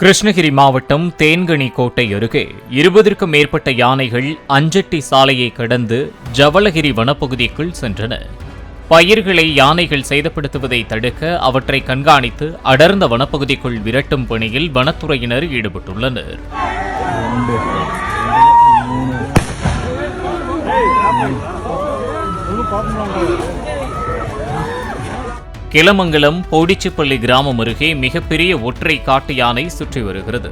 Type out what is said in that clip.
கிருஷ்ணகிரி மாவட்டம் தேன்கனி கோட்டை அருகே 20க்கும் மேற்பட்ட யானைகள் அஞ்சட்டி சாலையை கடந்து ஜவளகிரி வனப்பகுதிக்குள் சென்றன. பயிர்களை யானைகள் சேதப்படுத்துவதை தடுக்க அவற்றை கண்காணித்து அடர்ந்த வனப்பகுதிக்குள் விரட்டும் பணியில் வனத்துறையினர் ஈடுபட்டுள்ளனர். கிளமங்கலம் போடிச்சிப்பள்ளி கிராமம் அருகே மிகப்பெரிய ஒற்றை காட்டு யானை சுற்றி வருகிறது.